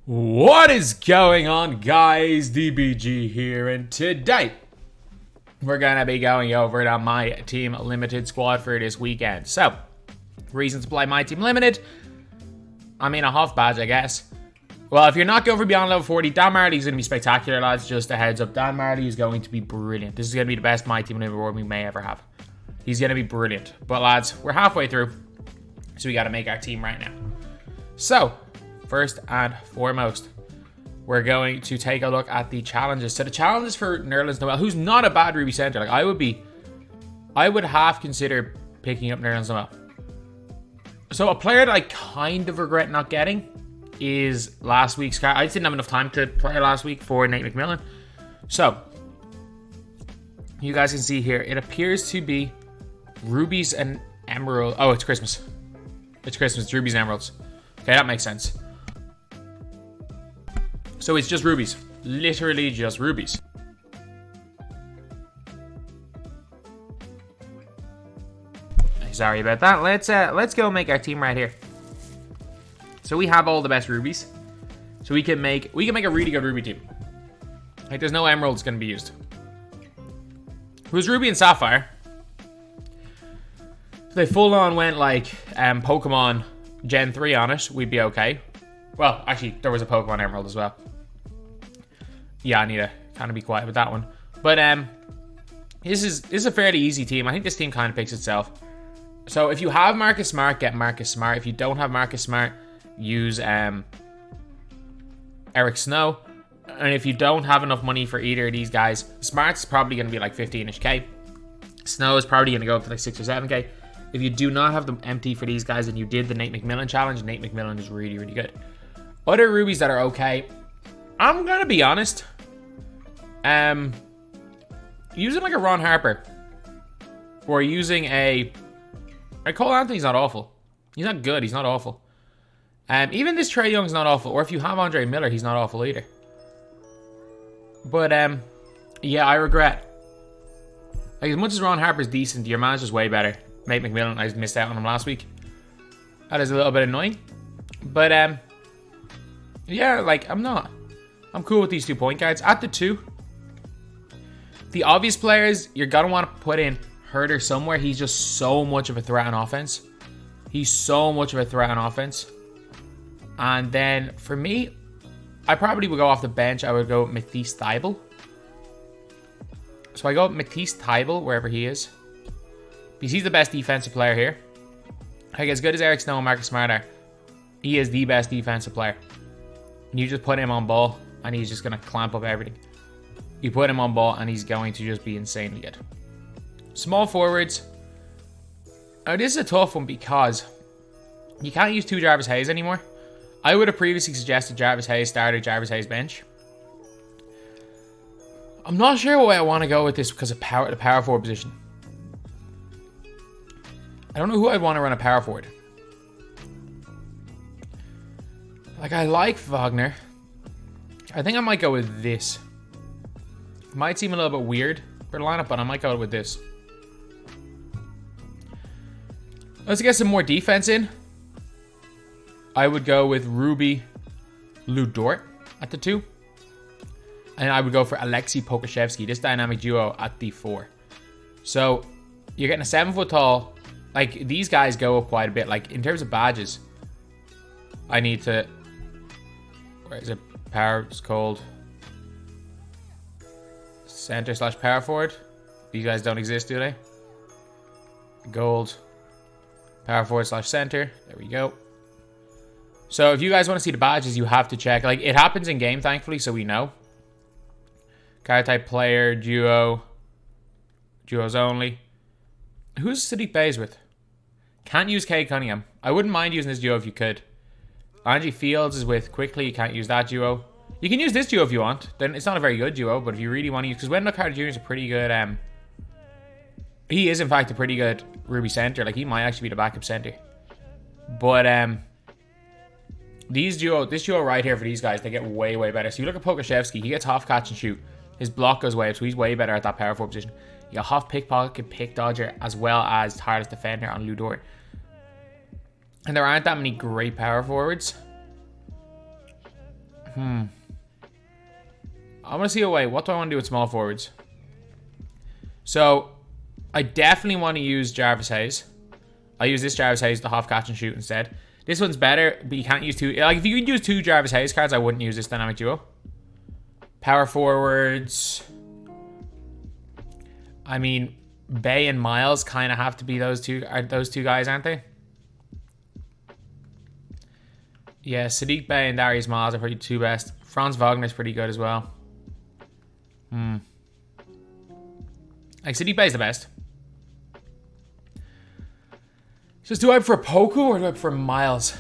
What is going on, guys? DBG here, and today we're gonna be going over to my team limited squad for this weekend. So, reasons to play my team limited. I mean, a half badge, I guess. Well, if you're not going for beyond level 40, Dan Marley is going to be spectacular, lads. Just a heads up, Dan Marley is going to be brilliant. This is going to be the best my team limited award we may ever have. He's going to be brilliant. But lads, we're halfway through, so we got to make our team right now. So, first and foremost, we're going to take a look at the challenges. So the challenges for Nerlens Noel, who's not a bad Ruby center. Like I would half consider picking up Nerlens Noel. So a player that I kind of regret not getting is last week's card. I just didn't have enough time to play last week for Nate McMillan. So you guys can see here, it appears to be rubies and emerald. Oh, it's Christmas. It's Christmas. It's rubies and emeralds. Okay, that makes sense. So it's just rubies. Literally just rubies. Sorry about that. Let's go make our team right here. So we have all the best rubies. So we can make a really good ruby team. Like there's no emeralds going to be used. If it was ruby and sapphire, if they full on went like Pokemon Gen 3 on it, we'd be okay. Well, actually, there was a Pokemon Emerald as well. Yeah, I need to kind of be quiet with that one. But this is a fairly easy team. I think this team kind of picks itself. So if you have Marcus Smart, get Marcus Smart. If you don't have Marcus Smart, use Eric Snow. And if you don't have enough money for either of these guys, Smart's probably going to be like 15-ish K. Snow is probably going to go up to like 6 or 7K. If you do not have them empty for these guys and you did the Nate McMillan challenge, Nate McMillan is really, really good. Other rubies that are okay, I'm going to be honest. Using like a Ron Harper. Or using a... Cole Anthony's not awful. He's not good. He's not awful. Even this Trae Young's not awful. Or if you have Andre Miller, he's not awful either. But, yeah, I regret. Like, as much as Ron Harper's decent, your manager's way better. Nate McMillan, I missed out on him last week. That is a little bit annoying. But, yeah, like, I'm cool with these 2 point guards. At the 2, the obvious players, you're going to want to put in Herder somewhere. He's just so much of a threat on offense. He's so much of a threat on offense. And then, for me, I probably would go off the bench. I would go with Matisse Thybulle. So I go with Matisse Thybulle, wherever he is. Because he's the best defensive player here. Like, as good as Eric Snow and Marcus Smart are, he is the best defensive player. And you just put him on ball, and he's just going to clamp up everything. You put him on ball, and he's going to just be insanely good. Small forwards. Now, this is a tough one because you can't use 2 Jarvis Hayes anymore. I would have previously suggested Jarvis Hayes starter, Jarvis Hayes bench. I'm not sure why I want to go with this because of the power forward position. I don't know who I'd want to run a power forward. Like, I like Wagner. I think I might go with this. It might seem a little bit weird for the lineup, but I might go with this. Let's get some more defense in. I would go with Ruby Lou Dort at the 2. And I would go for Alexei Pokashevsky, this dynamic duo at the 4. So, you're getting a 7-foot tall. Like, these guys go up quite a bit. Like, in terms of badges, I need to... Where is it? Power, it's called... Center / power forward. These guys don't exist, do they? Gold. Power forward / center. There we go. So if you guys want to see the badges, you have to check. Like, it happens in game, thankfully, so we know. Card type player, duo. Duos only. Who's Sadiq Bays with? Can't use Cade Cunningham. I wouldn't mind using this duo if you could. Angie Fields is with Quickly. You can't use that duo. You can use this duo if you want. Then it's not a very good duo, but if you really want to use... Because Wendell Carter Jr. is a pretty good... he is, in fact, a pretty good Ruby center. Like, he might actually be the backup center. But, this duo right here for these guys, they get way, way better. So you look at Pokashevsky. He gets half catch and shoot. His block goes way up, so he's way better at that power forward position. You got half pickpocket, pick dodger, as well as hardest defender on Lou Dort. And there aren't that many great power forwards. I want to see a way. What do I want to do with small forwards? So, I definitely want to use Jarvis Hayes. I'll use this Jarvis Hayes to half catch and shoot instead. This one's better, but you can't use two. Like, if you could use two Jarvis Hayes cards, I wouldn't use this dynamic duo. Power forwards. I mean, Bay and Miles kind of have to be those two guys, aren't they? Yeah, Sadiq Bey and Darius Miles are probably the two best. Franz Wagner's pretty good as well. Like, Sadiq Bey's the best. Just do I prefer Poku or do I prefer Miles?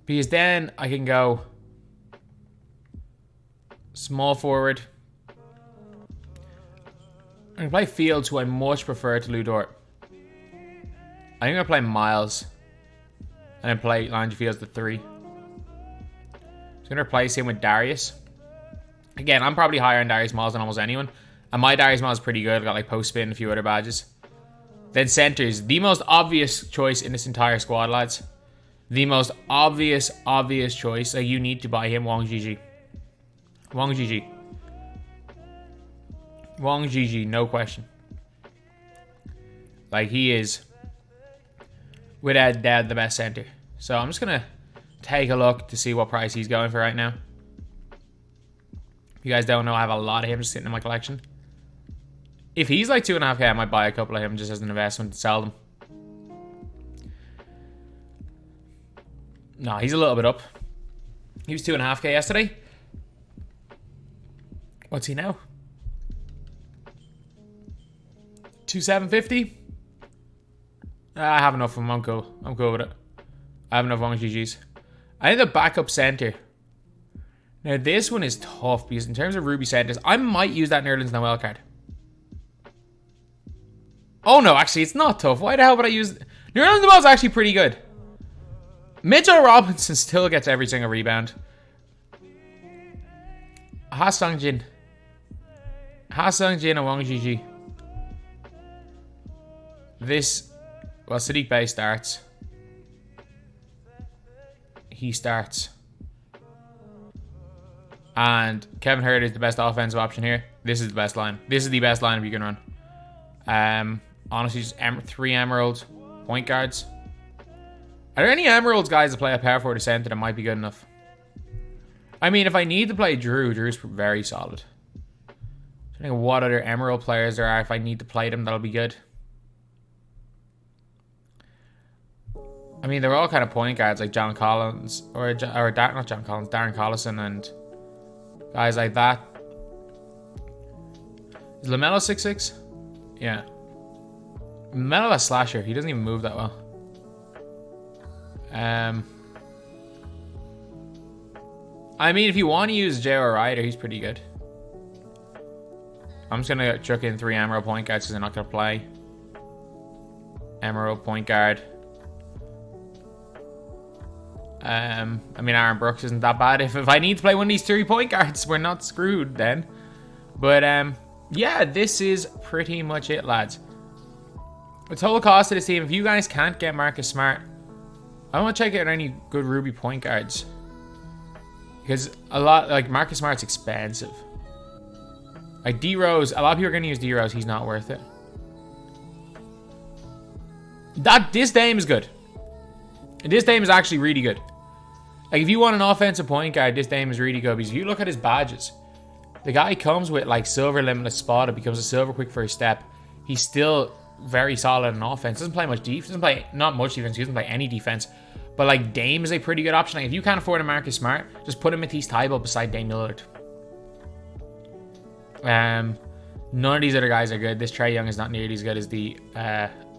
Because then I can go small forward. I'm going to play Fields, who I much prefer to Lou Dort. I'm going to play Miles. And then play Landry Fields to 3. I'm going to replace him with Darius. Again, I'm probably higher on Darius Miles than almost anyone. And my Darius Miles is pretty good. I've got like post spin and a few other badges. Then centers. The most obvious choice in this entire squad, lads. The most obvious choice. Like, you need to buy him, Wong Gigi. Wong Gigi. Wong Gigi, no question. Like, he is, without doubt, the best center. So I'm just going to take a look to see what price he's going for right now. If you guys don't know, I have a lot of him just sitting in my collection. If he's like 2.5k, I might buy a couple of him just as an investment to sell them. No, he's a little bit up. He was 2.5k yesterday. What's he now? 2,750. I have enough of him. I'm cool. I'm cool with it. I have enough on GGs. I need the backup center. Now this one is tough because in terms of Ruby centers, I might use that Nerlens Noel card. Oh no, actually it's not tough. Why the hell would I use Nerlens Noel's actually pretty good. Mitchell Robinson still gets every single rebound. Ha Sung-jin and Wong Gigi. This, well, Sadiq Bey starts. He starts. And Kevin Hurd is the best offensive option here. This is the best line. This is the best lineup you can run. Honestly, just 3 Emerald point guards. Are there any Emeralds guys that play a power forward or center that might be good enough? I mean, if I need to play Drew's very solid. I don't know what other Emerald players there are. If I need to play them, that'll be good. I mean, they're all kind of point guards like John Collins or not John Collins, Darren Collison and guys like that. Is LaMelo 6'6"? Yeah. LaMelo a slasher. He doesn't even move that well. I mean, if you want to use J.R. Ryder, he's pretty good. I'm just going to chuck in 3 Emerald point guards because they're not going to play. Emerald point guard. I mean, Aaron Brooks isn't that bad. If I need to play one of these 3 point guards, we're not screwed then. But, yeah, this is pretty much it, lads. The total cost of this team, if you guys can't get Marcus Smart, I want to check out any good Ruby point guards. Because a lot, like, Marcus Smart's expensive. Like, D-Rose, a lot of people are going to use D-Rose. He's not worth it. This Dame is good. This Dame is actually really good. Like, if you want an offensive point guard, this Dame is really good. Because if you look at his badges, the guy comes with, like, silver limitless spot. It becomes a silver quick first step. He's still very solid in offense. Doesn't play much defense. Doesn't play, not much defense. He doesn't play any defense. But, like, Dame is a pretty good option. Like, if you can't afford a Marcus Smart, just put him Matisse Thybulle beside Dame Lillard. None of these other guys are good. This Trae Young is not nearly as good as the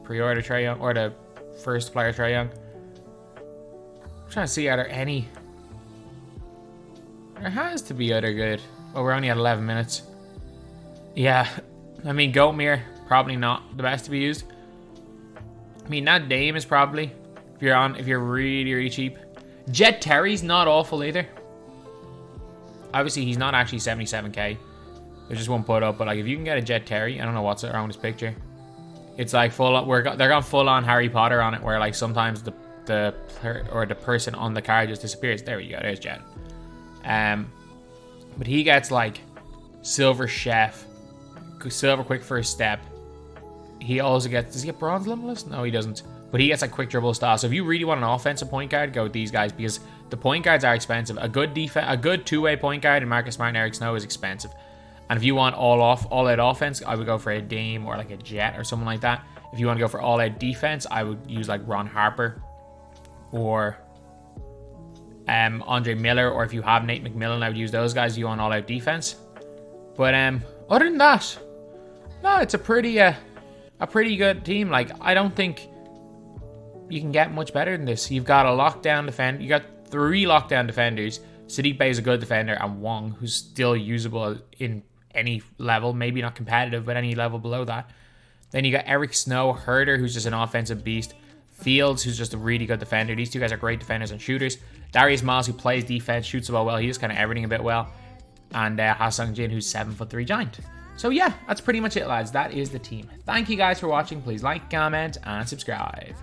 pre-order Trae Young or the first player Trae Young. I'm trying to see, are there any? There has to be other good. Oh, we're only at 11 minutes. Yeah, I mean, Goatmere, probably not the best to be used. I mean, that Dame is probably, if you're really, really cheap. Jet Terry's not awful either. Obviously, he's not actually 77k. There's just one put up, but like, if you can get a Jet Terry, I don't know what's around this picture. It's like full on, they're going full on Harry Potter on it, where like sometimes the the person on the card just disappears. There we go. There's Jet. But he gets like Silver Chef, Silver Quick First Step. He also gets, does he get Bronze Limitless? No, he doesn't. But he gets like Quick Dribble style. So if you really want an offensive point guard, go with these guys because the point guards are expensive. A good two-way point guard in Marcus Smart and Eric Snow is expensive. And if you want all-out offense, I would go for a Dame or like a Jet or something like that. If you want to go for all-out defense, I would use like Ron Harper or Andre Miller. Or if you have Nate McMillan, I would use those guys if you want all-out defense. But other than that, no, it's a pretty good team. Like, I don't think you can get much better than this. You've got a lockdown defender. You got 3 lockdown defenders. Sadiq Bey is a good defender, and Wong, who's still usable in any level, maybe not competitive, but any level below that. Then you got Eric Snow, Herder, who's just an offensive beast. Fields, who's just a really good defender. These two guys are great defenders and shooters. Darius Miles, who plays defense, shoots the ball well. He does kind of everything a bit well. And Ha-Sung Jin, who's 7'3" giant. So yeah, that's pretty much it, lads. That is the team. Thank you guys for watching. Please like, comment, and subscribe.